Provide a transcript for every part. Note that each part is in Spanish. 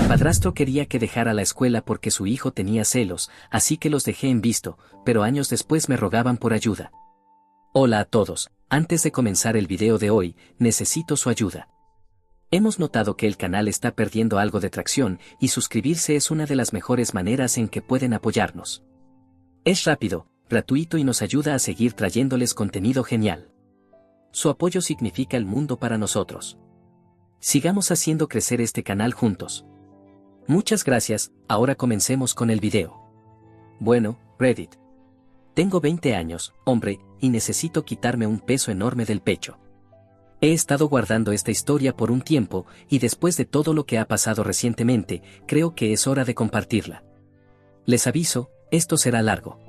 padrastro quería que dejara la escuela porque su hijo tenía celos, así que los dejé en visto, pero años después me rogaban por ayuda. Hola a todos, antes de comenzar el video de hoy, necesito su ayuda. Hemos notado que el canal está perdiendo algo de tracción y suscribirse es una de las mejores maneras en que pueden apoyarnos. Es rápido, gratuito y nos ayuda a seguir trayéndoles contenido genial. Su apoyo significa el mundo para nosotros. Sigamos haciendo crecer este canal juntos. Muchas gracias, ahora comencemos con el video. Bueno, Reddit. Tengo 20 años, hombre, y necesito quitarme un peso enorme del pecho. He estado guardando esta historia por un tiempo, y después de todo lo que ha pasado recientemente, creo que es hora de compartirla. Les aviso, esto será largo.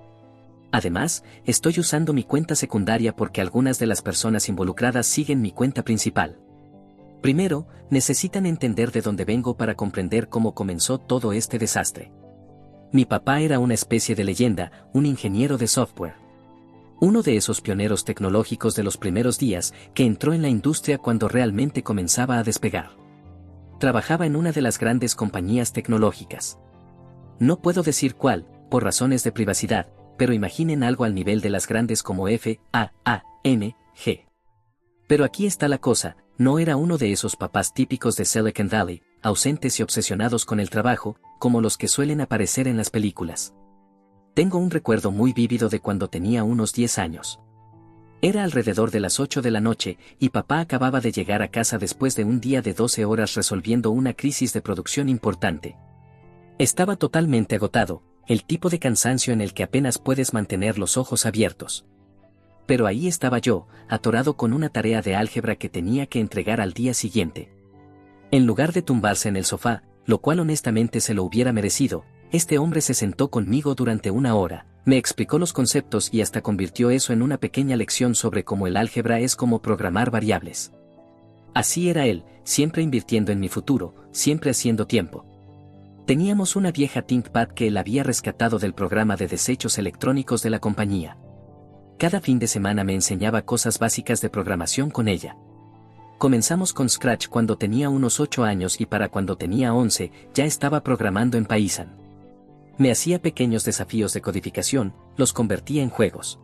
Además, estoy usando mi cuenta secundaria porque algunas de las personas involucradas siguen mi cuenta principal. Primero, necesitan entender de dónde vengo para comprender cómo comenzó todo este desastre. Mi papá era una especie de leyenda, un ingeniero de software. Uno de esos pioneros tecnológicos de los primeros días que entró en la industria cuando realmente comenzaba a despegar. Trabajaba en una de las grandes compañías tecnológicas. No puedo decir cuál, por razones de privacidad, pero imaginen algo al nivel de las grandes como FAANG. Pero aquí está la cosa, no era uno de esos papás típicos de Silicon Valley, ausentes y obsesionados con el trabajo, como los que suelen aparecer en las películas. Tengo un recuerdo muy vívido de cuando tenía unos 10 años. Era alrededor de las 8 de la noche, y papá acababa de llegar a casa después de un día de 12 horas resolviendo una crisis de producción importante. Estaba totalmente agotado, el tipo de cansancio en el que apenas puedes mantener los ojos abiertos. Pero ahí estaba yo, atorado con una tarea de álgebra que tenía que entregar al día siguiente. En lugar de tumbarse en el sofá, lo cual honestamente se lo hubiera merecido, este hombre se sentó conmigo durante una hora, me explicó los conceptos y hasta convirtió eso en una pequeña lección sobre cómo el álgebra es como programar variables. Así era él, siempre invirtiendo en mi futuro, siempre haciendo tiempo. Teníamos una vieja ThinkPad que él había rescatado del programa de desechos electrónicos de la compañía. Cada fin de semana me enseñaba cosas básicas de programación con ella. Comenzamos con Scratch cuando tenía unos 8 años y para cuando tenía 11 ya estaba programando en Python. Me hacía pequeños desafíos de codificación, los convertía en juegos.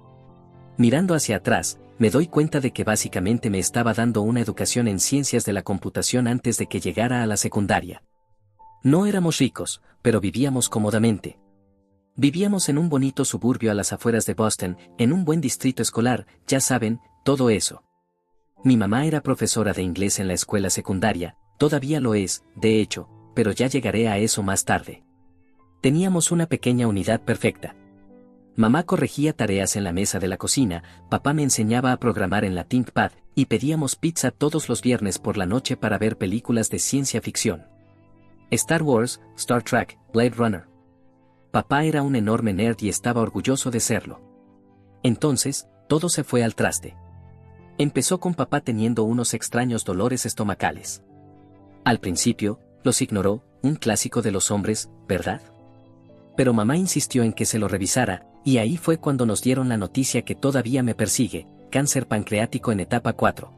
Mirando hacia atrás, me doy cuenta de que básicamente me estaba dando una educación en ciencias de la computación antes de que llegara a la secundaria. No éramos ricos, pero vivíamos cómodamente. Vivíamos en un bonito suburbio a las afueras de Boston, en un buen distrito escolar, ya saben, todo eso. Mi mamá era profesora de inglés en la escuela secundaria, todavía lo es, de hecho, pero ya llegaré a eso más tarde. Teníamos una pequeña unidad perfecta. Mamá corregía tareas en la mesa de la cocina, papá me enseñaba a programar en la ThinkPad, y pedíamos pizza todos los viernes por la noche para ver películas de ciencia ficción. Star Wars, Star Trek, Blade Runner. Papá era un enorme nerd y estaba orgulloso de serlo. Entonces, todo se fue al traste. Empezó con papá teniendo unos extraños dolores estomacales. Al principio, los ignoró, un clásico de los hombres, ¿verdad? Pero mamá insistió en que se lo revisara, y ahí fue cuando nos dieron la noticia que todavía me persigue, cáncer pancreático en etapa 4.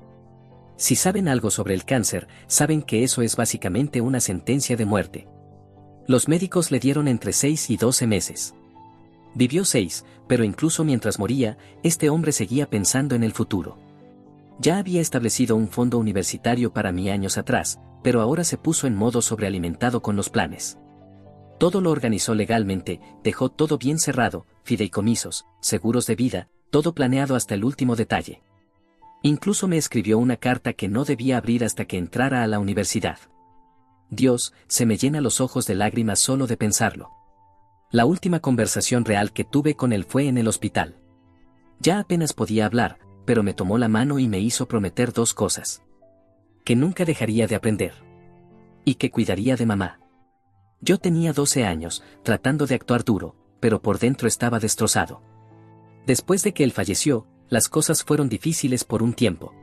Si saben algo sobre el cáncer, saben que eso es básicamente una sentencia de muerte. Los médicos le dieron entre 6 y 12 meses. Vivió 6, pero incluso mientras moría, este hombre seguía pensando en el futuro. Ya había establecido un fondo universitario para mí años atrás, pero ahora se puso en modo sobrealimentado con los planes. Todo lo organizó legalmente, dejó todo bien cerrado, fideicomisos, seguros de vida, todo planeado hasta el último detalle. Incluso me escribió una carta que no debía abrir hasta que entrara a la universidad. Dios, se me llena los ojos de lágrimas solo de pensarlo. La última conversación real que tuve con él fue en el hospital. Ya apenas podía hablar, pero me tomó la mano y me hizo prometer 2 cosas. Que nunca dejaría de aprender. Y que cuidaría de mamá. Yo tenía 12 años, tratando de actuar duro, pero por dentro estaba destrozado. Después de que él falleció, las cosas fueron difíciles por un tiempo.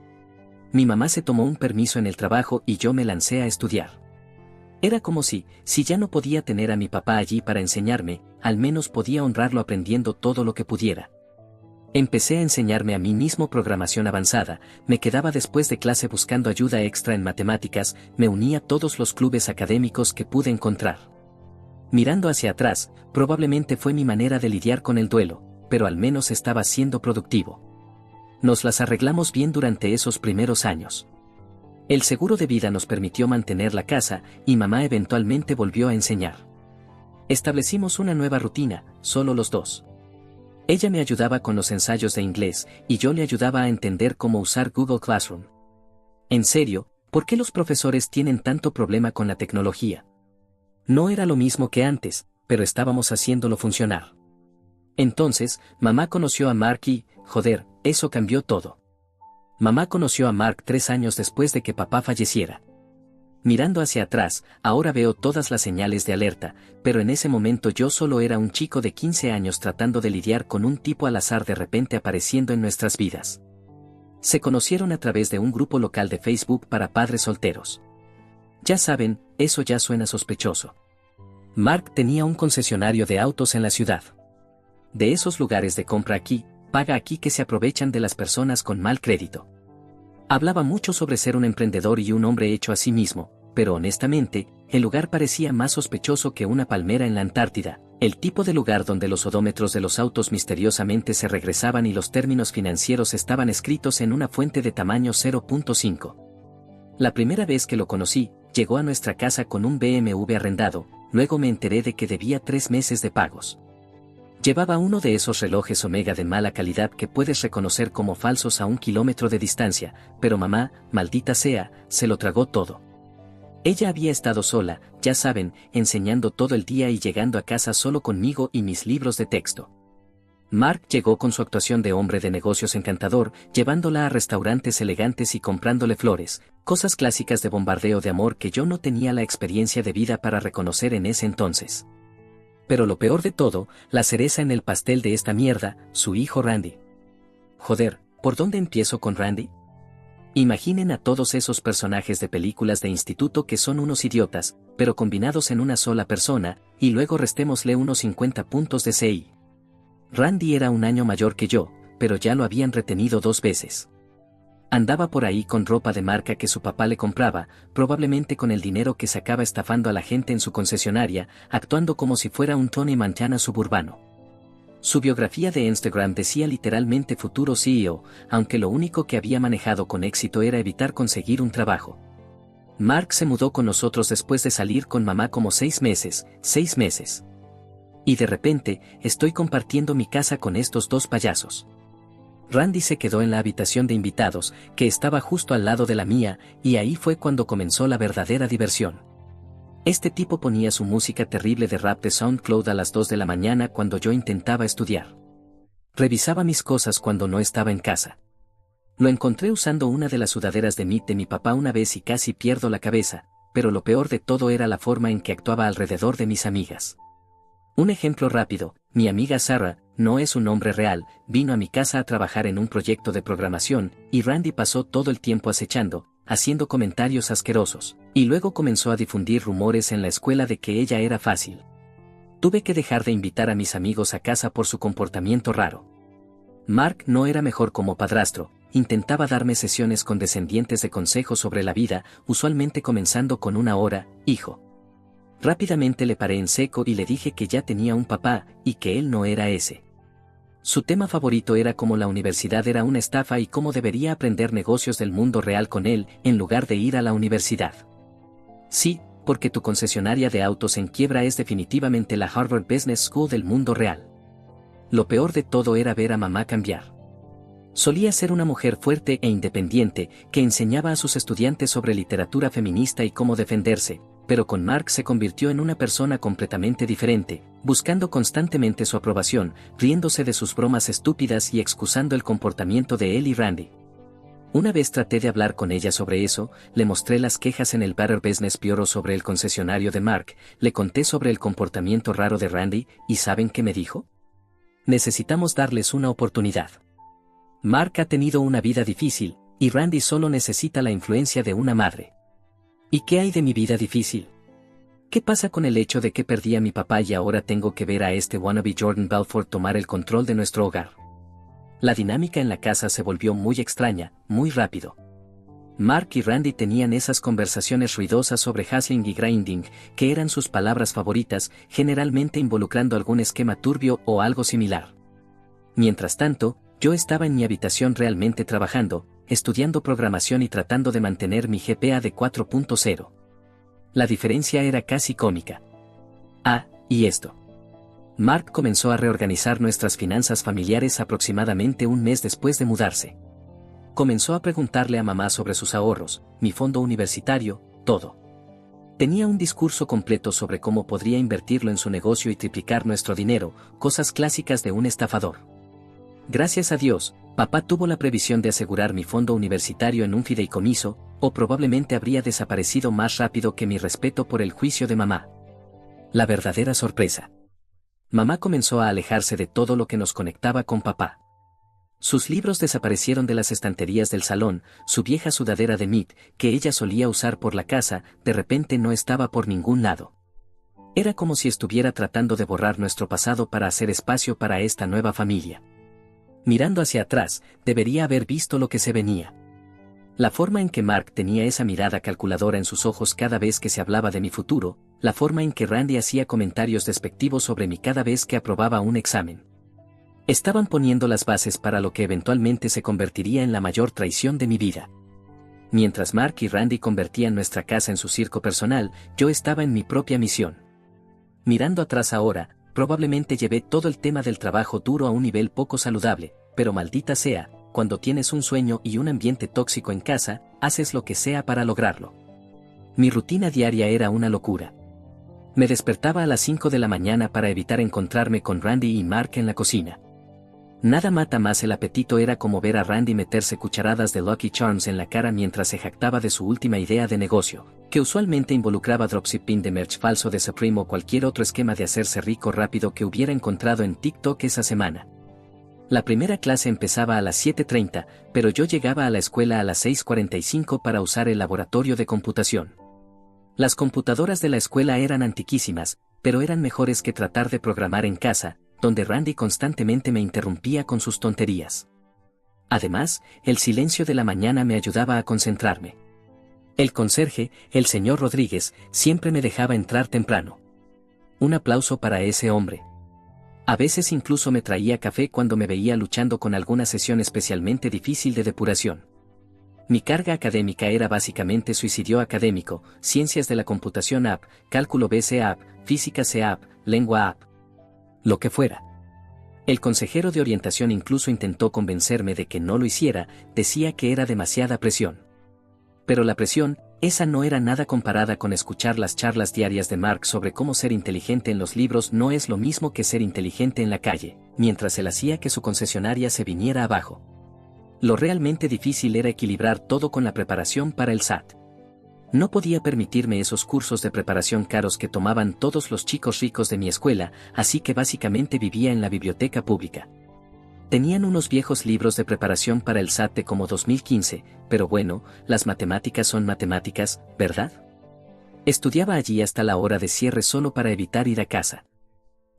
Mi mamá se tomó un permiso en el trabajo y yo me lancé a estudiar. Era como si ya no podía tener a mi papá allí para enseñarme, al menos podía honrarlo aprendiendo todo lo que pudiera. Empecé a enseñarme a mí mismo programación avanzada, me quedaba después de clase buscando ayuda extra en matemáticas, me uní a todos los clubes académicos que pude encontrar. Mirando hacia atrás, probablemente fue mi manera de lidiar con el duelo, pero al menos estaba siendo productivo. Nos las arreglamos bien durante esos primeros años. El seguro de vida nos permitió mantener la casa, y mamá eventualmente volvió a enseñar. Establecimos una nueva rutina, solo los dos. Ella me ayudaba con los ensayos de inglés, y yo le ayudaba a entender cómo usar Google Classroom. En serio, ¿por qué los profesores tienen tanto problema con la tecnología? No era lo mismo que antes, pero estábamos haciéndolo funcionar. Entonces, mamá conoció a Mark y, joder, eso cambió todo. Mamá conoció a Mark 3 años después de que papá falleciera. Mirando hacia atrás, ahora veo todas las señales de alerta, pero en ese momento yo solo era un chico de 15 años tratando de lidiar con un tipo al azar de repente apareciendo en nuestras vidas. Se conocieron a través de un grupo local de Facebook para padres solteros. Ya saben, eso ya suena sospechoso. Mark tenía un concesionario de autos en la ciudad. De esos lugares de compra aquí, paga aquí que se aprovechan de las personas con mal crédito. Hablaba mucho sobre ser un emprendedor y un hombre hecho a sí mismo, pero honestamente, el lugar parecía más sospechoso que una palmera en la Antártida, el tipo de lugar donde los odómetros de los autos misteriosamente se regresaban y los términos financieros estaban escritos en una fuente de tamaño 0.5. La primera vez que lo conocí, llegó a nuestra casa con un BMW arrendado, luego me enteré de que debía 3 meses de pagos. Llevaba uno de esos relojes Omega de mala calidad que puedes reconocer como falsos a 1 kilómetro de distancia, pero mamá, maldita sea, se lo tragó todo. Ella había estado sola, ya saben, enseñando todo el día y llegando a casa solo conmigo y mis libros de texto. Mark llegó con su actuación de hombre de negocios encantador, llevándola a restaurantes elegantes y comprándole flores, cosas clásicas de bombardeo de amor que yo no tenía la experiencia de vida para reconocer en ese entonces. Pero lo peor de todo, la cereza en el pastel de esta mierda, su hijo Randy. Joder, ¿por dónde empiezo con Randy? Imaginen a todos esos personajes de películas de instituto que son unos idiotas, pero combinados en una sola persona, y luego restémosle unos 50 puntos de CI. Randy era 1 año mayor que yo, pero ya lo habían retenido 2 veces. Andaba por ahí con ropa de marca que su papá le compraba, probablemente con el dinero que sacaba estafando a la gente en su concesionaria, actuando como si fuera un Tony Montana suburbano. Su biografía de Instagram decía literalmente futuro CEO, aunque lo único que había manejado con éxito era evitar conseguir un trabajo. Mark se mudó con nosotros después de salir con mamá como 6 meses. Y de repente, estoy compartiendo mi casa con estos 2 payasos. Randy se quedó en la habitación de invitados, que estaba justo al lado de la mía, y ahí fue cuando comenzó la verdadera diversión. Este tipo ponía su música terrible de rap de SoundCloud a las 2 de la mañana cuando yo intentaba estudiar. Revisaba mis cosas cuando no estaba en casa. Lo encontré usando una de las sudaderas de Meet de mi papá una vez y casi pierdo la cabeza, pero lo peor de todo era la forma en que actuaba alrededor de mis amigas. Un ejemplo rápido, mi amiga Sarah, no es un nombre real, vino a mi casa a trabajar en un proyecto de programación, y Randy pasó todo el tiempo acechando, haciendo comentarios asquerosos, y luego comenzó a difundir rumores en la escuela de que ella era fácil. Tuve que dejar de invitar a mis amigos a casa por su comportamiento raro. Mark no era mejor como padrastro, intentaba darme sesiones condescendientes de consejos sobre la vida, usualmente comenzando con una hora, hijo. Rápidamente le paré en seco y le dije que ya tenía un papá, y que él no era ese. Su tema favorito era cómo la universidad era una estafa y cómo debería aprender negocios del mundo real con él, en lugar de ir a la universidad. Sí, porque tu concesionaria de autos en quiebra es definitivamente la Harvard Business School del mundo real. Lo peor de todo era ver a mamá cambiar. Solía ser una mujer fuerte e independiente, que enseñaba a sus estudiantes sobre literatura feminista y cómo defenderse, pero con Mark se convirtió en una persona completamente diferente, buscando constantemente su aprobación, riéndose de sus bromas estúpidas y excusando el comportamiento de él y Randy. Una vez traté de hablar con ella sobre eso, le mostré las quejas en el Better Business Bureau sobre el concesionario de Mark, le conté sobre el comportamiento raro de Randy, ¿y saben qué me dijo? Necesitamos darles una oportunidad. Mark ha tenido una vida difícil, y Randy solo necesita la influencia de una madre. ¿Y qué hay de mi vida difícil? ¿Qué pasa con el hecho de que perdí a mi papá y ahora tengo que ver a este wannabe Jordan Belfort tomar el control de nuestro hogar? La dinámica en la casa se volvió muy extraña, muy rápido. Mark y Randy tenían esas conversaciones ruidosas sobre hustling y grinding, que eran sus palabras favoritas, generalmente involucrando algún esquema turbio o algo similar. Mientras tanto, yo estaba en mi habitación realmente trabajando, estudiando programación y tratando de mantener mi GPA de 4.0. La diferencia era casi cómica. Ah, y esto. Mark comenzó a reorganizar nuestras finanzas familiares aproximadamente un mes después de mudarse. Comenzó a preguntarle a mamá sobre sus ahorros, mi fondo universitario, todo. Tenía un discurso completo sobre cómo podría invertirlo en su negocio y triplicar nuestro dinero, cosas clásicas de un estafador. Gracias a Dios, papá tuvo la previsión de asegurar mi fondo universitario en un fideicomiso, o probablemente habría desaparecido más rápido que mi respeto por el juicio de mamá. La verdadera sorpresa. Mamá comenzó a alejarse de todo lo que nos conectaba con papá. Sus libros desaparecieron de las estanterías del salón, su vieja sudadera de Meat, que ella solía usar por la casa, de repente no estaba por ningún lado. Era como si estuviera tratando de borrar nuestro pasado para hacer espacio para esta nueva familia. Mirando hacia atrás, debería haber visto lo que se venía. La forma en que Mark tenía esa mirada calculadora en sus ojos cada vez que se hablaba de mi futuro, la forma en que Randy hacía comentarios despectivos sobre mí cada vez que aprobaba un examen. Estaban poniendo las bases para lo que eventualmente se convertiría en la mayor traición de mi vida. Mientras Mark y Randy convertían nuestra casa en su circo personal, yo estaba en mi propia misión. Mirando atrás ahora, probablemente llevé todo el tema del trabajo duro a un nivel poco saludable, pero maldita sea, cuando tienes un sueño y un ambiente tóxico en casa, haces lo que sea para lograrlo. Mi rutina diaria era una locura. Me despertaba a las 5 de la mañana para evitar encontrarme con Randy y Mark en la cocina. Nada mata más el apetito, era como ver a Randy meterse cucharadas de Lucky Charms en la cara mientras se jactaba de su última idea de negocio, que usualmente involucraba dropshipping de merch falso de Supreme o cualquier otro esquema de hacerse rico rápido que hubiera encontrado en TikTok esa semana. La primera clase empezaba a las 7:30, pero yo llegaba a la escuela a las 6:45 para usar el laboratorio de computación. Las computadoras de la escuela eran antiquísimas, pero eran mejores que tratar de programar en casa, donde Randy constantemente me interrumpía con sus tonterías. Además, el silencio de la mañana me ayudaba a concentrarme. El conserje, el señor Rodríguez, siempre me dejaba entrar temprano. Un aplauso para ese hombre. A veces incluso me traía café cuando me veía luchando con alguna sesión especialmente difícil de depuración. Mi carga académica era básicamente suicidio académico, ciencias de la computación app, cálculo BC app, física C app, lengua app. Lo que fuera. El consejero de orientación incluso intentó convencerme de que no lo hiciera, decía que era demasiada presión. Pero la presión, esa no era nada comparada con escuchar las charlas diarias de Mark sobre cómo ser inteligente en los libros. No es lo mismo que ser inteligente en la calle, mientras él hacía que su concesionaria se viniera abajo. Lo realmente difícil era equilibrar todo con la preparación para el SAT. No podía permitirme esos cursos de preparación caros que tomaban todos los chicos ricos de mi escuela, así que básicamente vivía en la biblioteca pública. Tenían unos viejos libros de preparación para el SAT de como 2015, pero bueno, las matemáticas son matemáticas, ¿verdad? Estudiaba allí hasta la hora de cierre solo para evitar ir a casa.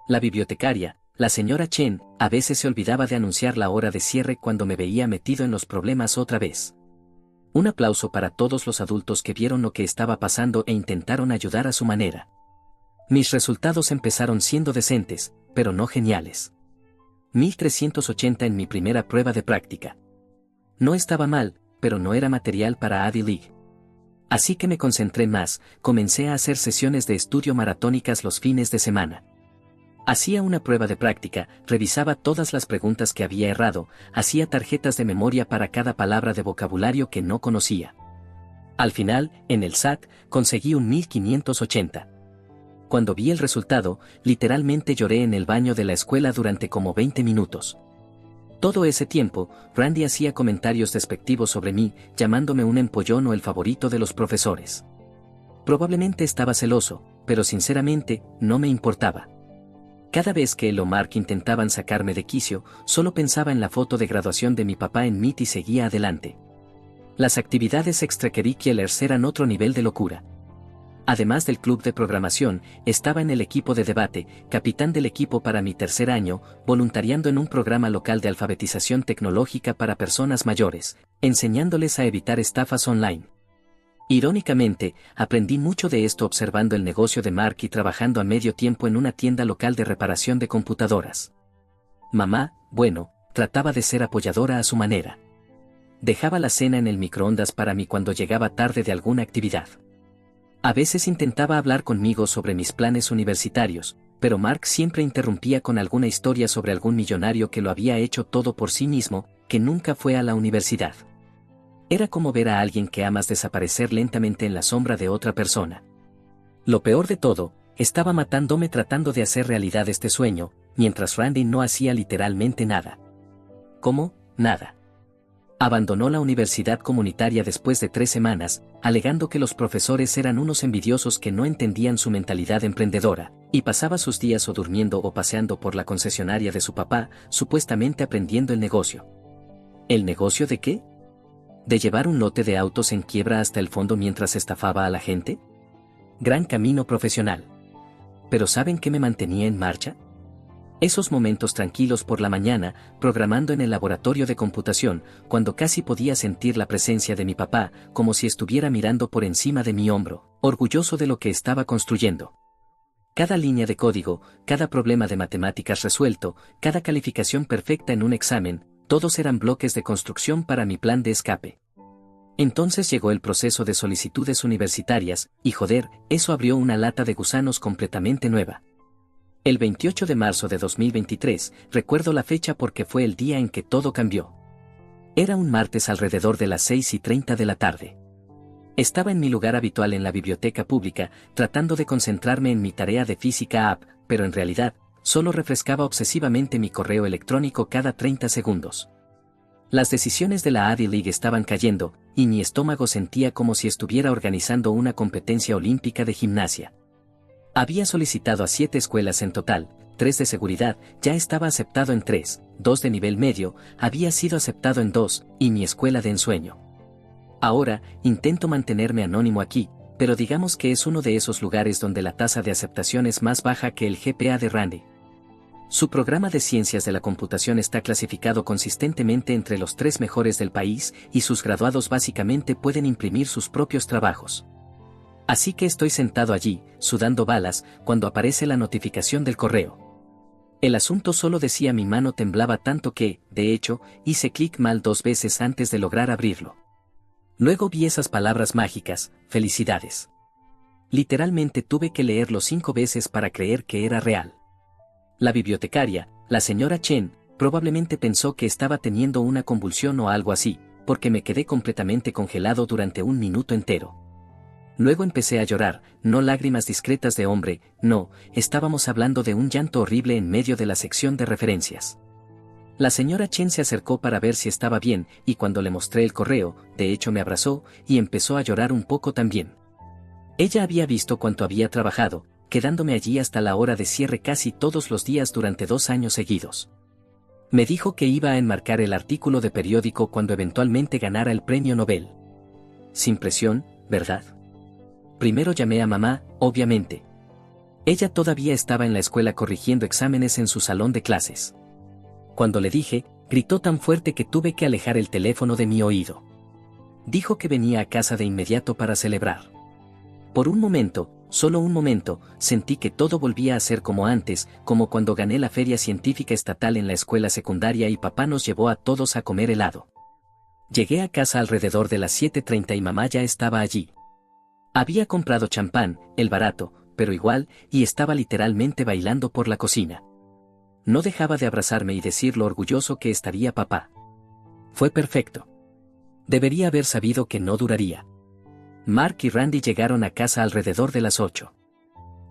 La bibliotecaria, la señora Chen, a veces se olvidaba de anunciar la hora de cierre cuando me veía metido en los problemas otra vez. Un aplauso para todos los adultos que vieron lo que estaba pasando e intentaron ayudar a su manera. Mis resultados empezaron siendo decentes, pero no geniales. 1380 en mi primera prueba de práctica. No estaba mal, pero no era material para Ivy League. Así que me concentré más, comencé a hacer sesiones de estudio maratónicas los fines de semana. Hacía una prueba de práctica, revisaba todas las preguntas que había errado, hacía tarjetas de memoria para cada palabra de vocabulario que no conocía. Al final, en el SAT, conseguí un 1580. Cuando vi el resultado, literalmente lloré en el baño de la escuela durante como 20 minutos. Todo ese tiempo, Randy hacía comentarios despectivos sobre mí, llamándome un empollón o el favorito de los profesores. Probablemente estaba celoso, pero sinceramente, no me importaba. Cada vez que él o Mark intentaban sacarme de quicio, solo pensaba en la foto de graduación de mi papá en Meet y seguía adelante. Las actividades extracurriculares eran otro nivel de locura. Además del club de programación, estaba en el equipo de debate, capitán del equipo para mi tercer año, voluntariando en un programa local de alfabetización tecnológica para personas mayores, enseñándoles a evitar estafas online. Irónicamente, aprendí mucho de esto observando el negocio de Mark y trabajando a medio tiempo en una tienda local de reparación de computadoras. Mamá, bueno, trataba de ser apoyadora a su manera. Dejaba la cena en el microondas para mí cuando llegaba tarde de alguna actividad. A veces intentaba hablar conmigo sobre mis planes universitarios, pero Mark siempre interrumpía con alguna historia sobre algún millonario que lo había hecho todo por sí mismo, que nunca fue a la universidad. Era como ver a alguien que amas desaparecer lentamente en la sombra de otra persona. Lo peor de todo, estaba matándome tratando de hacer realidad este sueño, mientras Randy no hacía literalmente nada. ¿Cómo? Nada. Abandonó la universidad comunitaria después de 3 semanas, alegando que los profesores eran unos envidiosos que no entendían su mentalidad emprendedora, y pasaba sus días o durmiendo o paseando por la concesionaria de su papá, supuestamente aprendiendo el negocio. ¿El negocio de qué? ¿De llevar un lote de autos en quiebra hasta el fondo mientras estafaba a la gente? Gran camino profesional. ¿Pero saben qué me mantenía en marcha? Esos momentos tranquilos por la mañana, programando en el laboratorio de computación, cuando casi podía sentir la presencia de mi papá, como si estuviera mirando por encima de mi hombro, orgulloso de lo que estaba construyendo. Cada línea de código, cada problema de matemáticas resuelto, cada calificación perfecta en un examen, todos eran bloques de construcción para mi plan de escape. Entonces llegó el proceso de solicitudes universitarias, y joder, eso abrió una lata de gusanos completamente nueva. El 28 de marzo de 2023, recuerdo la fecha porque fue el día en que todo cambió. Era un martes alrededor de las 6:30 de la tarde. Estaba en mi lugar habitual en la biblioteca pública, tratando de concentrarme en mi tarea de física app, pero en realidad, solo refrescaba obsesivamente mi correo electrónico cada 30 segundos. Las decisiones de la Ivy League estaban cayendo, y mi estómago sentía como si estuviera organizando una competencia olímpica de gimnasia. Había solicitado a 7 escuelas en total, 3 de seguridad, ya estaba aceptado en 3, 2 de nivel medio, había sido aceptado en 2, y mi escuela de ensueño. Ahora, intento mantenerme anónimo aquí, pero digamos que es uno de esos lugares donde la tasa de aceptación es más baja que el GPA de Randy. Su programa de ciencias de la computación está clasificado consistentemente entre los 3 mejores del país, y sus graduados básicamente pueden imprimir sus propios trabajos. Así que estoy sentado allí, sudando balas, cuando aparece la notificación del correo. El asunto solo decía mi mano temblaba tanto que, de hecho, hice clic mal 2 veces antes de lograr abrirlo. Luego vi esas palabras mágicas, felicidades. Literalmente tuve que leerlo 5 veces para creer que era real. La bibliotecaria, la señora Chen, probablemente pensó que estaba teniendo una convulsión o algo así, porque me quedé completamente congelado durante 1 minuto entero. Luego empecé a llorar, no lágrimas discretas de hombre, no, estábamos hablando de un llanto horrible en medio de la sección de referencias. La señora Chen se acercó para ver si estaba bien, y cuando le mostré el correo, de hecho me abrazó, y empezó a llorar un poco también. Ella había visto cuánto había trabajado, quedándome allí hasta la hora de cierre casi todos los días durante 2 años seguidos. Me dijo que iba a enmarcar el artículo de periódico cuando eventualmente ganara el premio Nobel. Sin presión, ¿verdad? Primero llamé a mamá, obviamente. Ella todavía estaba en la escuela corrigiendo exámenes en su salón de clases. Cuando le dije, gritó tan fuerte que tuve que alejar el teléfono de mi oído. Dijo que venía a casa de inmediato para celebrar. Por un momento, solo un momento, sentí que todo volvía a ser como antes, como cuando gané la feria científica estatal en la escuela secundaria y papá nos llevó a todos a comer helado. Llegué a casa alrededor de las 7:30 y mamá ya estaba allí. Había comprado champán, el barato, pero igual, y estaba literalmente bailando por la cocina. No dejaba de abrazarme y decir lo orgulloso que estaría papá. Fue perfecto. Debería haber sabido que no duraría. Mark y Randy llegaron a casa alrededor de las 8.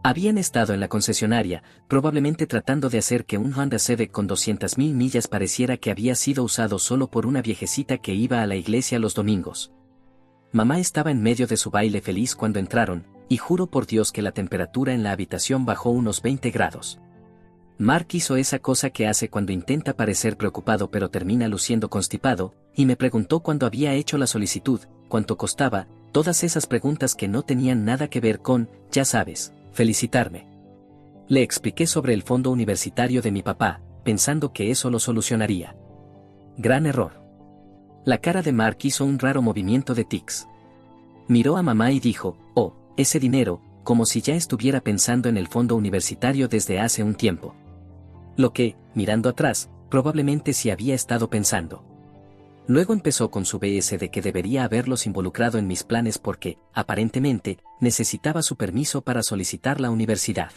Habían estado en la concesionaria, probablemente tratando de hacer que un Honda Civic con 200,000 millas pareciera que había sido usado solo por una viejecita que iba a la iglesia los domingos. Mamá estaba en medio de su baile feliz cuando entraron, y juro por Dios que la temperatura en la habitación bajó unos 20 grados. Mark hizo esa cosa que hace cuando intenta parecer preocupado pero termina luciendo constipado, y me preguntó cuándo había hecho la solicitud, cuánto costaba, Todas esas preguntas que no tenían nada que ver con, ya sabes, felicitarme. Le expliqué sobre el fondo universitario de mi papá, pensando que eso lo solucionaría. Gran error. La cara de Mark hizo un raro movimiento de tics. Miró a mamá y dijo, oh, ese dinero, como si ya estuviera pensando en el fondo universitario desde hace un tiempo. Lo que, mirando atrás, probablemente sí había estado pensando. Luego empezó con su BS de que debería haberlos involucrado en mis planes porque, aparentemente, necesitaba su permiso para solicitar la universidad.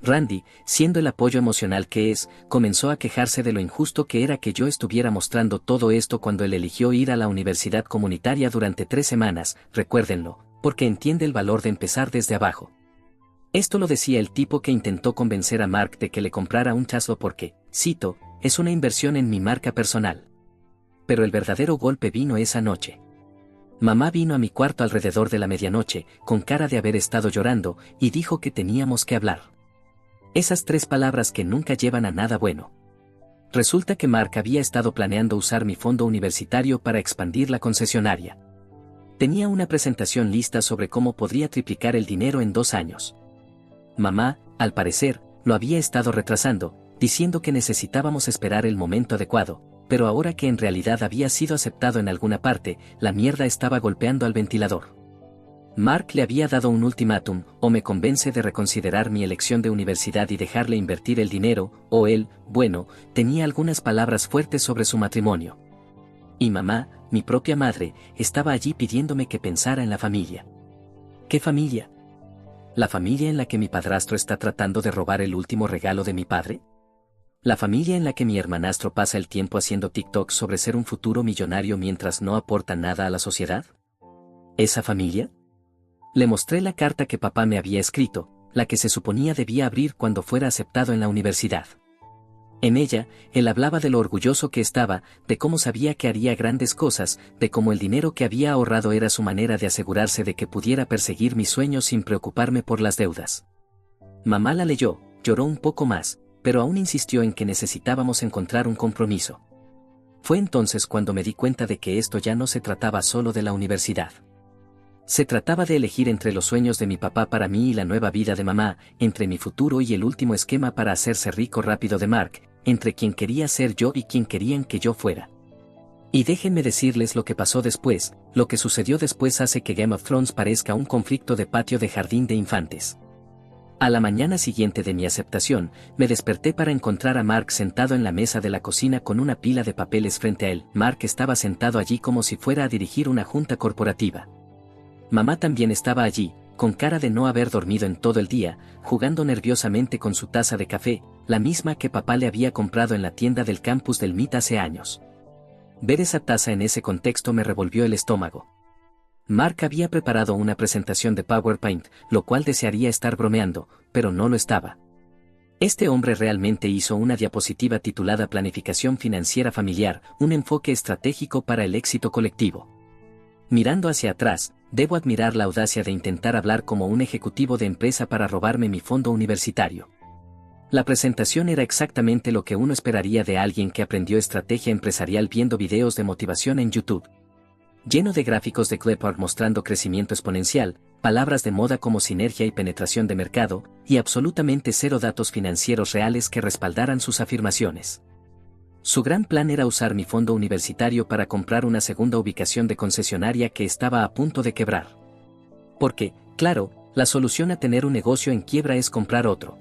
Randy, siendo el apoyo emocional que es, comenzó a quejarse de lo injusto que era que yo estuviera mostrando todo esto cuando él eligió ir a la universidad comunitaria durante 3 semanas, recuérdenlo, porque entiende el valor de empezar desde abajo. Esto lo decía el tipo que intentó convencer a Mark de que le comprara un Tesla porque, cito, es una inversión en mi marca personal. Pero el verdadero golpe vino esa noche. Mamá vino a mi cuarto alrededor de la medianoche, con cara de haber estado llorando, y dijo que teníamos que hablar. Esas 3 palabras que nunca llevan a nada bueno. Resulta que Mark había estado planeando usar mi fondo universitario para expandir la concesionaria. Tenía una presentación lista sobre cómo podría triplicar el dinero en 2 años. Mamá, al parecer, lo había estado retrasando, diciendo que necesitábamos esperar el momento adecuado, pero ahora que en realidad había sido aceptado en alguna parte, la mierda estaba golpeando al ventilador. Mark le había dado un ultimátum, o me convence de reconsiderar mi elección de universidad y dejarle invertir el dinero, o él, bueno, tenía algunas palabras fuertes sobre su matrimonio. Y mamá, mi propia madre, estaba allí pidiéndome que pensara en la familia. ¿Qué familia? ¿La familia en la que mi padrastro está tratando de robar el último regalo de mi padre? ¿La familia en la que mi hermanastro pasa el tiempo haciendo TikTok sobre ser un futuro millonario mientras no aporta nada a la sociedad? ¿Esa familia? Le mostré la carta que papá me había escrito, la que se suponía debía abrir cuando fuera aceptado en la universidad. En ella, él hablaba de lo orgulloso que estaba, de cómo sabía que haría grandes cosas, de cómo el dinero que había ahorrado era su manera de asegurarse de que pudiera perseguir mis sueños sin preocuparme por las deudas. Mamá la leyó, lloró un poco más, pero aún insistió en que necesitábamos encontrar un compromiso. Fue entonces cuando me di cuenta de que esto ya no se trataba solo de la universidad. Se trataba de elegir entre los sueños de mi papá para mí y la nueva vida de mamá, entre mi futuro y el último esquema para hacerse rico rápido de Mark, entre quien quería ser yo y quien querían que yo fuera. Y déjenme decirles lo que pasó después, lo que sucedió después hace que Game of Thrones parezca un conflicto de patio de jardín de infantes. A la mañana siguiente de mi aceptación, me desperté para encontrar a Mark sentado en la mesa de la cocina con una pila de papeles frente a él. Mark estaba sentado allí como si fuera a dirigir una junta corporativa. Mamá también estaba allí, con cara de no haber dormido en todo el día, jugando nerviosamente con su taza de café, la misma que papá le había comprado en la tienda del campus del MIT hace años. Ver esa taza en ese contexto me revolvió el estómago. Mark había preparado una presentación de PowerPoint, lo cual desearía estar bromeando, pero no lo estaba. Este hombre realmente hizo una diapositiva titulada Planificación Financiera Familiar, un enfoque estratégico para el éxito colectivo. Mirando hacia atrás, debo admirar la audacia de intentar hablar como un ejecutivo de empresa para robarme mi fondo universitario. La presentación era exactamente lo que uno esperaría de alguien que aprendió estrategia empresarial viendo videos de motivación en YouTube. Lleno de gráficos de Kleppard mostrando crecimiento exponencial, palabras de moda como sinergia y penetración de mercado, y absolutamente 0 datos financieros reales que respaldaran sus afirmaciones. Su gran plan era usar mi fondo universitario para comprar una segunda ubicación de concesionaria que estaba a punto de quebrar. Porque, claro, la solución a tener un negocio en quiebra es comprar otro.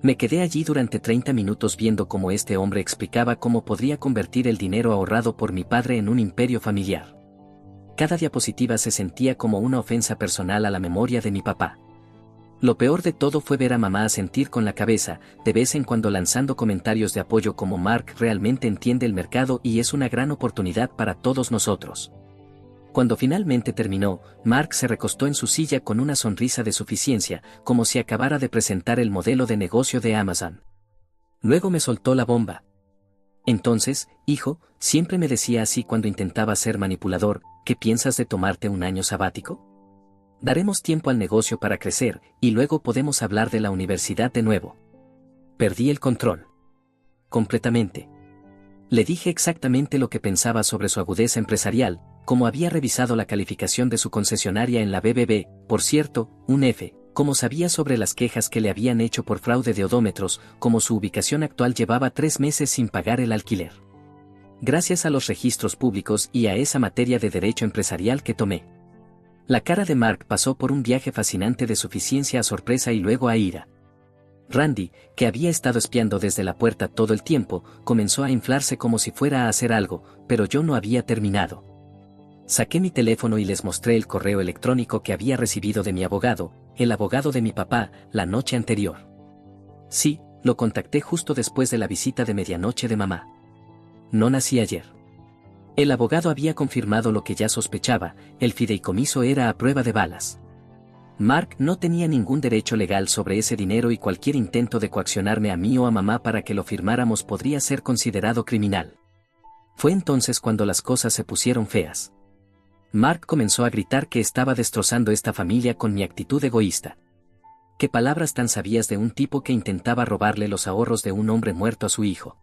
Me quedé allí durante 30 minutos viendo cómo este hombre explicaba cómo podría convertir el dinero ahorrado por mi padre en un imperio familiar. Cada diapositiva se sentía como una ofensa personal a la memoria de mi papá. Lo peor de todo fue ver a mamá asentir con la cabeza, de vez en cuando lanzando comentarios de apoyo como Mark realmente entiende el mercado y es una gran oportunidad para todos nosotros. Cuando finalmente terminó, Mark se recostó en su silla con una sonrisa de suficiencia, como si acabara de presentar el modelo de negocio de Amazon. Luego me soltó la bomba. Entonces, hijo, siempre me decía así cuando intentaba ser manipulador, ¿qué piensas de tomarte un año sabático? Daremos tiempo al negocio para crecer, y luego podemos hablar de la universidad de nuevo. Perdí el control. Completamente. Le dije exactamente lo que pensaba sobre su agudeza empresarial, como había revisado la calificación de su concesionaria en la BBB, por cierto, un F, como sabía sobre las quejas que le habían hecho por fraude de odómetros, como su ubicación actual llevaba 3 meses sin pagar el alquiler. Gracias a los registros públicos y a esa materia de derecho empresarial que tomé. La cara de Mark pasó por un viaje fascinante de suficiencia a sorpresa y luego a ira. Randy, que había estado espiando desde la puerta todo el tiempo, comenzó a inflarse como si fuera a hacer algo, pero yo no había terminado. Saqué mi teléfono y les mostré el correo electrónico que había recibido de mi abogado, el abogado de mi papá, la noche anterior. Sí, lo contacté justo después de la visita de medianoche de mamá. No nací ayer. El abogado había confirmado lo que ya sospechaba, el fideicomiso era a prueba de balas. Mark no tenía ningún derecho legal sobre ese dinero y cualquier intento de coaccionarme a mí o a mamá para que lo firmáramos podría ser considerado criminal. Fue entonces cuando las cosas se pusieron feas. Mark comenzó a gritar que estaba destrozando esta familia con mi actitud egoísta. ¿Qué palabras tan sabias de un tipo que intentaba robarle los ahorros de un hombre muerto a su hijo?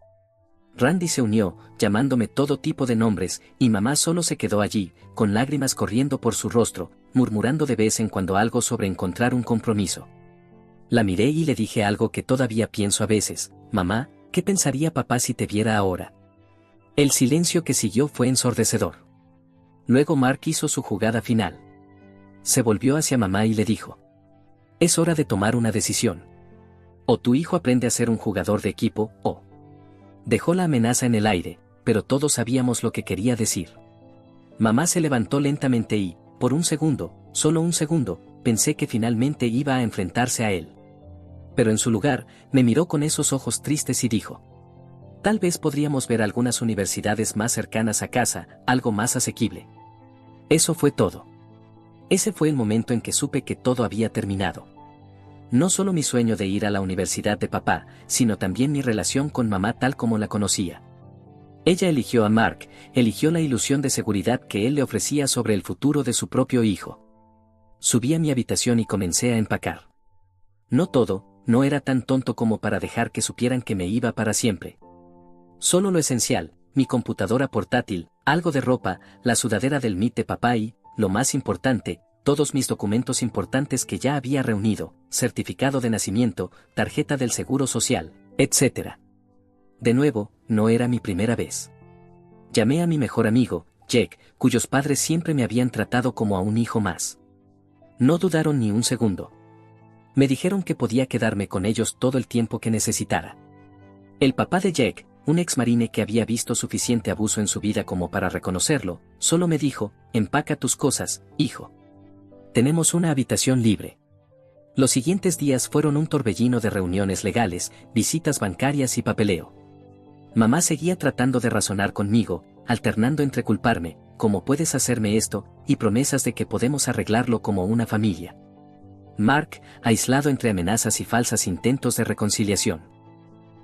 Randy se unió, llamándome todo tipo de nombres, y mamá solo se quedó allí, con lágrimas corriendo por su rostro, murmurando de vez en cuando algo sobre encontrar un compromiso. La miré y le dije algo que todavía pienso a veces: mamá, ¿qué pensaría papá si te viera ahora? El silencio que siguió fue ensordecedor. Luego Mark hizo su jugada final. Se volvió hacia mamá y le dijo: es hora de tomar una decisión. O tu hijo aprende a ser un jugador de equipo, o... Dejó la amenaza en el aire, pero todos sabíamos lo que quería decir. Mamá se levantó lentamente y, por un segundo, solo un segundo, pensé que finalmente iba a enfrentarse a él. Pero en su lugar, me miró con esos ojos tristes y dijo: tal vez podríamos ver algunas universidades más cercanas a casa, algo más asequible. Eso fue todo. Ese fue el momento en que supe que todo había terminado. No solo mi sueño de ir a la universidad de papá, sino también mi relación con mamá tal como la conocía. Ella eligió a Mark, eligió la ilusión de seguridad que él le ofrecía sobre el futuro de su propio hijo. Subí a mi habitación y comencé a empacar. No todo, no era tan tonto como para dejar que supieran que me iba para siempre. Solo lo esencial: mi computadora portátil, algo de ropa, la sudadera del Meet de papá y, lo más importante, todos mis documentos importantes que ya había reunido, certificado de nacimiento, tarjeta del seguro social, etc. De nuevo, no era mi primera vez. Llamé a mi mejor amigo, Jake, cuyos padres siempre me habían tratado como a un hijo más. No dudaron ni un segundo. Me dijeron que podía quedarme con ellos todo el tiempo que necesitara. El papá de Jake, un exmarine que había visto suficiente abuso en su vida como para reconocerlo, solo me dijo: empaca tus cosas, hijo. Tenemos una habitación libre. Los siguientes días fueron un torbellino de reuniones legales, visitas bancarias y papeleo. Mamá seguía tratando de razonar conmigo, alternando entre culparme, ¿cómo puedes hacerme esto?, y promesas de que podemos arreglarlo como una familia. Mark, aislado entre amenazas y falsas intentos de reconciliación.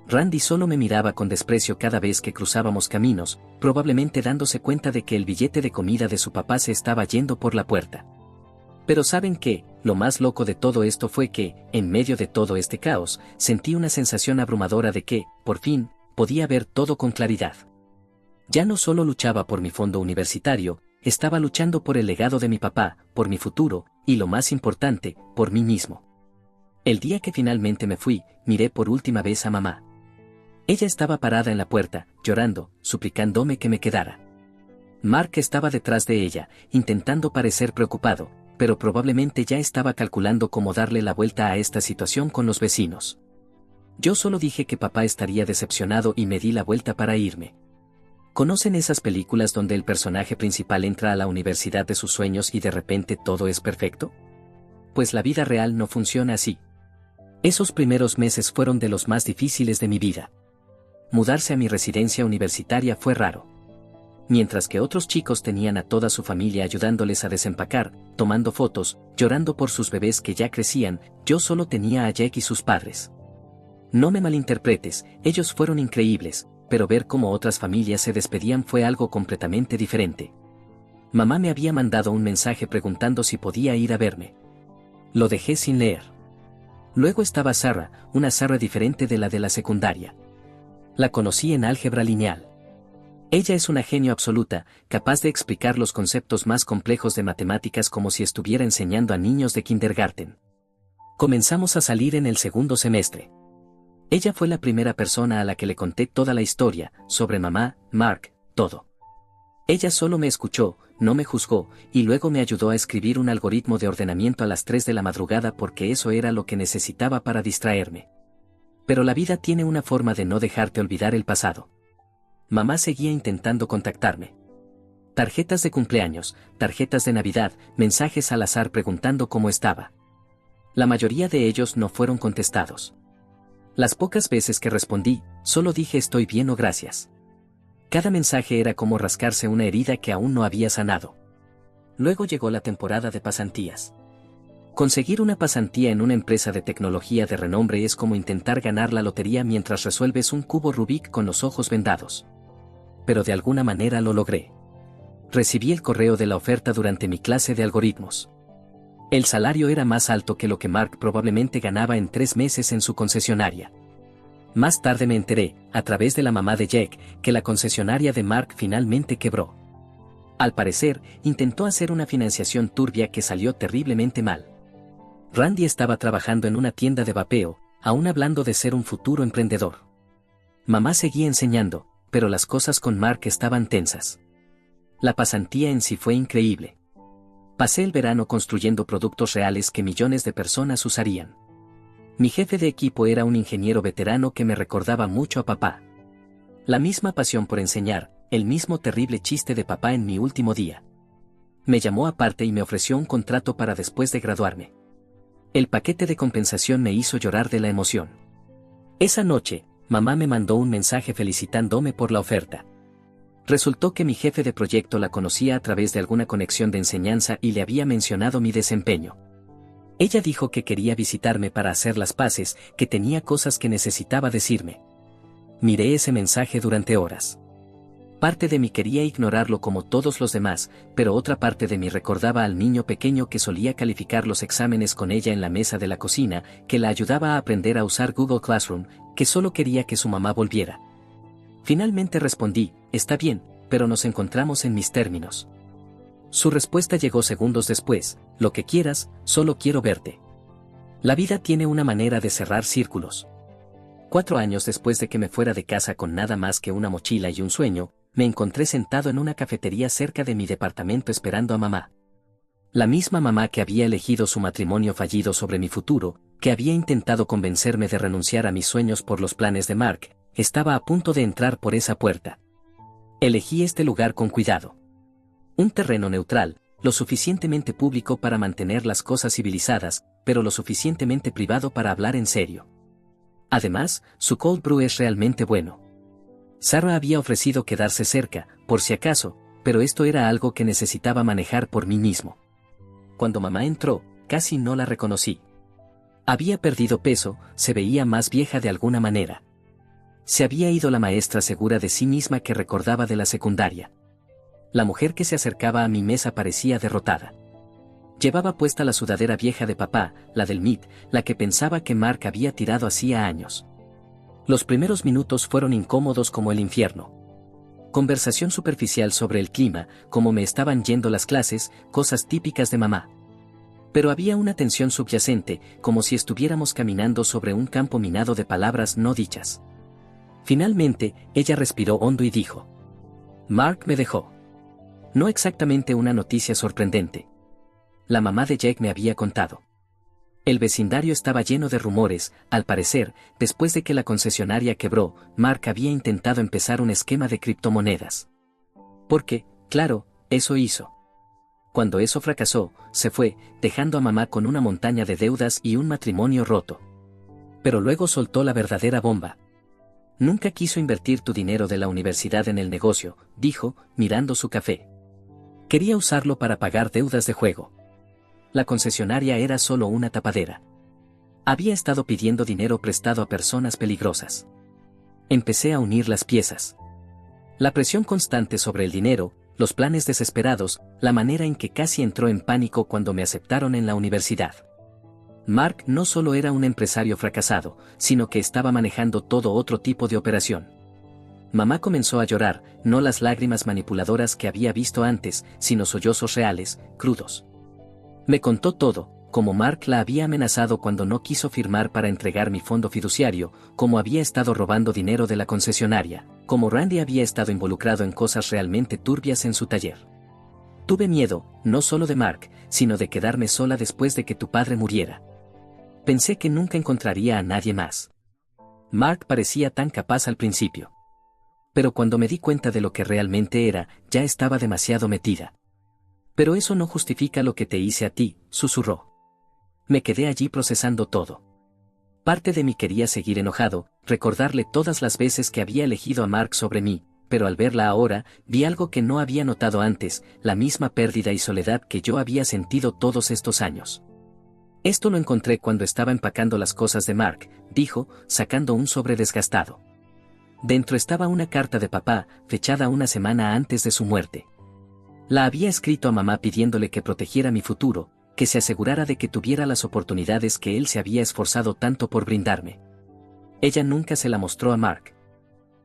Randy solo me miraba con desprecio cada vez que cruzábamos caminos, probablemente dándose cuenta de que el billete de comida de su papá se estaba yendo por la puerta. Pero ¿saben qué? Lo más loco de todo esto fue que, en medio de todo este caos, sentí una sensación abrumadora de que, por fin, podía ver todo con claridad. Ya no solo luchaba por mi fondo universitario, estaba luchando por el legado de mi papá, por mi futuro, y lo más importante, por mí mismo. El día que finalmente me fui, miré por última vez a mamá. Ella estaba parada en la puerta, llorando, suplicándome que me quedara. Mark estaba detrás de ella, intentando parecer preocupado, pero probablemente ya estaba calculando cómo darle la vuelta a esta situación con los vecinos. Yo solo dije que papá estaría decepcionado y me di la vuelta para irme. ¿Conocen esas películas donde el personaje principal entra a la universidad de sus sueños y de repente todo es perfecto? Pues la vida real no funciona así. Esos primeros meses fueron de los más difíciles de mi vida. Mudarse a mi residencia universitaria fue raro. Mientras que otros chicos tenían a toda su familia ayudándoles a desempacar, tomando fotos, llorando por sus bebés que ya crecían, yo solo tenía a Jake y sus padres. No me malinterpretes, ellos fueron increíbles, pero ver cómo otras familias se despedían fue algo completamente diferente. Mamá me había mandado un mensaje preguntando si podía ir a verme. Lo dejé sin leer. Luego estaba Sarah, una Sarah diferente de la secundaria. La conocí en álgebra lineal. Ella es una genio absoluta, capaz de explicar los conceptos más complejos de matemáticas como si estuviera enseñando a niños de kindergarten. Comenzamos a salir en el segundo semestre. Ella fue la primera persona a la que le conté toda la historia, sobre mamá, Mark, todo. Ella solo me escuchó, no me juzgó, y luego me ayudó a escribir un algoritmo de ordenamiento a las 3 de la madrugada porque eso era lo que necesitaba para distraerme. Pero la vida tiene una forma de no dejarte olvidar el pasado. Mamá seguía intentando contactarme. Tarjetas de cumpleaños, tarjetas de Navidad, mensajes al azar preguntando cómo estaba. La mayoría de ellos no fueron contestados. Las pocas veces que respondí, solo dije estoy bien o gracias. Cada mensaje era como rascarse una herida que aún no había sanado. Luego llegó la temporada de pasantías. Conseguir una pasantía en una empresa de tecnología de renombre es como intentar ganar la lotería mientras resuelves un cubo Rubik con los ojos vendados. Pero de alguna manera lo logré. Recibí el correo de la oferta durante mi clase de algoritmos. El salario era más alto que lo que Mark probablemente ganaba en 3 meses en su concesionaria. Más tarde me enteré, a través de la mamá de Jack, que la concesionaria de Mark finalmente quebró. Al parecer, intentó hacer una financiación turbia que salió terriblemente mal. Randy estaba trabajando en una tienda de vapeo, aún hablando de ser un futuro emprendedor. Mamá seguía enseñando, pero las cosas con Mark estaban tensas. La pasantía en sí fue increíble. Pasé el verano construyendo productos reales que millones de personas usarían. Mi jefe de equipo era un ingeniero veterano que me recordaba mucho a papá. La misma pasión por enseñar, el mismo terrible chiste de papá en mi último día. Me llamó aparte y me ofreció un contrato para después de graduarme. El paquete de compensación me hizo llorar de la emoción. Esa noche, mamá me mandó un mensaje felicitándome por la oferta. Resultó que mi jefe de proyecto la conocía a través de alguna conexión de enseñanza y le había mencionado mi desempeño. Ella dijo que quería visitarme para hacer las paces, que tenía cosas que necesitaba decirme. Miré ese mensaje durante horas. Parte de mí quería ignorarlo como todos los demás, pero otra parte de mí recordaba al niño pequeño que solía calificar los exámenes con ella en la mesa de la cocina, que la ayudaba a aprender a usar Google Classroom, que solo quería que su mamá volviera. Finalmente respondí, está bien, pero nos encontramos en mis términos. Su respuesta llegó segundos después, lo que quieras, solo quiero verte. La vida tiene una manera de cerrar círculos. 4 años después de que me fuera de casa con nada más que una mochila y un sueño, me encontré sentado en una cafetería cerca de mi departamento esperando a mamá. La misma mamá que había elegido su matrimonio fallido sobre mi futuro, que había intentado convencerme de renunciar a mis sueños por los planes de Mark, estaba a punto de entrar por esa puerta. Elegí este lugar con cuidado. Un terreno neutral, lo suficientemente público para mantener las cosas civilizadas, pero lo suficientemente privado para hablar en serio. Además, su cold brew es realmente bueno. Sarah había ofrecido quedarse cerca, por si acaso, pero esto era algo que necesitaba manejar por mí mismo. Cuando mamá entró, casi no la reconocí. Había perdido peso, se veía más vieja de alguna manera. Se había ido la maestra segura de sí misma que recordaba de la secundaria. La mujer que se acercaba a mi mesa parecía derrotada. Llevaba puesta la sudadera vieja de papá, la del MIT, la que pensaba que Mark había tirado hacía años. Los primeros minutos fueron incómodos como el infierno. Conversación superficial sobre el clima, cómo me estaban yendo las clases, cosas típicas de mamá. Pero había una tensión subyacente, como si estuviéramos caminando sobre un campo minado de palabras no dichas. Finalmente, ella respiró hondo y dijo: Mark me dejó. No exactamente una noticia sorprendente. La mamá de Jake me había contado. El vecindario estaba lleno de rumores, al parecer, después de que la concesionaria quebró, Mark había intentado empezar un esquema de criptomonedas. Porque, claro, eso hizo. Cuando eso fracasó, se fue, dejando a mamá con una montaña de deudas y un matrimonio roto. Pero luego soltó la verdadera bomba. Nunca quiso invertir tu dinero de la universidad en el negocio, dijo, mirando su café. Quería usarlo para pagar deudas de juego. La concesionaria era solo una tapadera. Había estado pidiendo dinero prestado a personas peligrosas. Empecé a unir las piezas. La presión constante sobre el dinero, los planes desesperados, la manera en que casi entró en pánico cuando me aceptaron en la universidad. Mark no solo era un empresario fracasado, sino que estaba manejando todo otro tipo de operación. Mamá comenzó a llorar, no las lágrimas manipuladoras que había visto antes, sino sollozos reales, crudos. Me contó todo, como Mark la había amenazado cuando no quiso firmar para entregar mi fondo fiduciario, como había estado robando dinero de la concesionaria, como Randy había estado involucrado en cosas realmente turbias en su taller. Tuve miedo, no solo de Mark, sino de quedarme sola después de que tu padre muriera. Pensé que nunca encontraría a nadie más. Mark parecía tan capaz al principio. Pero cuando me di cuenta de lo que realmente era, ya estaba demasiado metida. Pero eso no justifica lo que te hice a ti, susurró. Me quedé allí procesando todo. Parte de mí quería seguir enojado, recordarle todas las veces que había elegido a Mark sobre mí, pero al verla ahora, vi algo que no había notado antes, la misma pérdida y soledad que yo había sentido todos estos años. Esto lo encontré cuando estaba empacando las cosas de Mark, dijo, sacando un sobre desgastado. Dentro estaba una carta de papá, fechada una semana antes de su muerte. La había escrito a mamá pidiéndole que protegiera mi futuro, que se asegurara de que tuviera las oportunidades que él se había esforzado tanto por brindarme. Ella nunca se la mostró a Mark.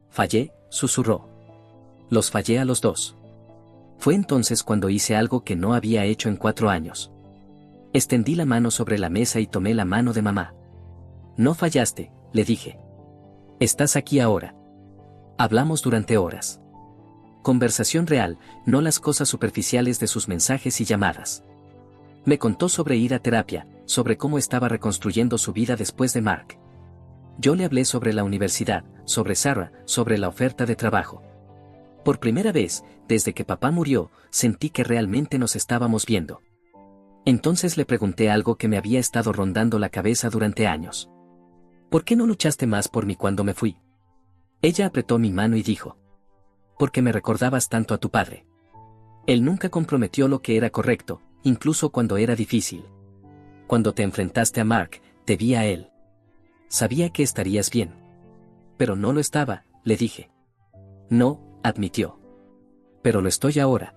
Fallé, susurró. Los fallé a los dos. Fue entonces cuando hice algo que no había hecho en 4 años. Extendí la mano sobre la mesa y tomé la mano de mamá. No fallaste, le dije. Estás aquí ahora. Hablamos durante horas. Conversación real, no las cosas superficiales de sus mensajes y llamadas. Me contó sobre ir a terapia, sobre cómo estaba reconstruyendo su vida después de Mark. Yo le hablé sobre la universidad, sobre Sarah, sobre la oferta de trabajo. Por primera vez, desde que papá murió, sentí que realmente nos estábamos viendo. Entonces le pregunté algo que me había estado rondando la cabeza durante años. ¿Por qué no luchaste más por mí cuando me fui? Ella apretó mi mano y dijo. Porque me recordabas tanto a tu padre. Él nunca comprometió lo que era correcto, incluso cuando era difícil. Cuando te enfrentaste a Mark, te vi a él. Sabía que estarías bien. Pero no lo estaba, le dije. No, admitió. Pero lo estoy ahora.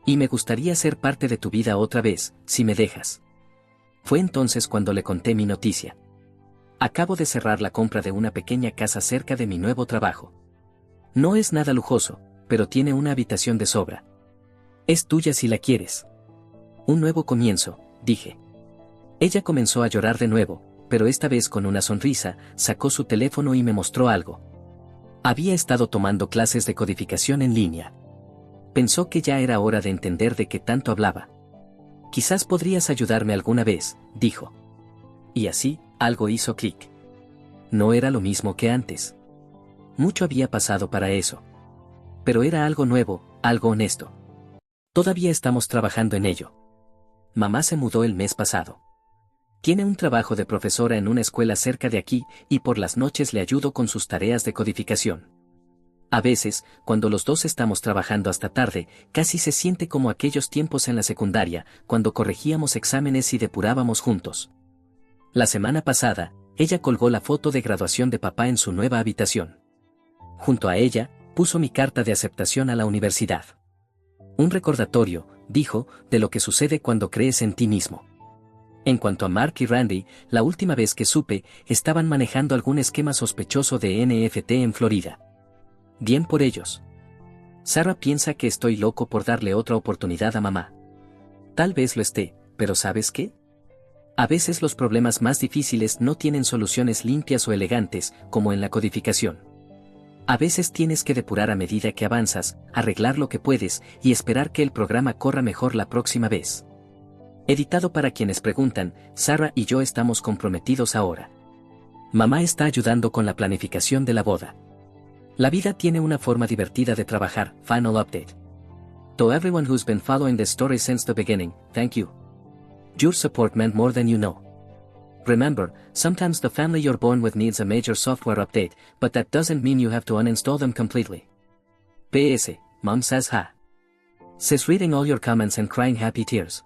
Y me gustaría ser parte de tu vida otra vez, si me dejas. Fue entonces cuando le conté mi noticia. Acabo de cerrar la compra de una pequeña casa cerca de mi nuevo trabajo. No es nada lujoso, pero tiene una habitación de sobra. Es tuya si la quieres. Un nuevo comienzo, dije. Ella comenzó a llorar de nuevo, pero esta vez con una sonrisa, sacó su teléfono y me mostró algo. Había estado tomando clases de codificación en línea. Pensó que ya era hora de entender de qué tanto hablaba. Quizás podrías ayudarme alguna vez, dijo. Y así, algo hizo clic. No era lo mismo que antes. Mucho había pasado para eso. Pero era algo nuevo, algo honesto. Todavía estamos trabajando en ello. Mamá se mudó el mes pasado. Tiene un trabajo de profesora en una escuela cerca de aquí y por las noches le ayudo con sus tareas de codificación. A veces, cuando los dos estamos trabajando hasta tarde, casi se siente como aquellos tiempos en la secundaria, cuando corregíamos exámenes y depurábamos juntos. La semana pasada, ella colgó la foto de graduación de papá en su nueva habitación. Junto a ella, puso mi carta de aceptación a la universidad. Un recordatorio, dijo, de lo que sucede cuando crees en ti mismo. En cuanto a Mark y Randy, la última vez que supe, estaban manejando algún esquema sospechoso de NFT en Florida. Bien por ellos. Sarah piensa que estoy loco por darle otra oportunidad a mamá. Tal vez lo esté, pero ¿sabes qué? A veces los problemas más difíciles no tienen soluciones limpias o elegantes, como en la codificación. A veces tienes que depurar a medida que avanzas, arreglar lo que puedes y esperar que el programa corra mejor la próxima vez. Editado para quienes preguntan, Sarah y yo estamos comprometidos ahora. Mamá está ayudando con la planificación de la boda. La vida tiene una forma divertida de trabajar. Final update. To everyone who's been following the story since the beginning, thank you. Your support meant more than you know. Remember, sometimes the family you're born with needs a major software update, but that doesn't mean you have to uninstall them completely. PS, Mom says ha. Says reading all your comments and crying happy tears.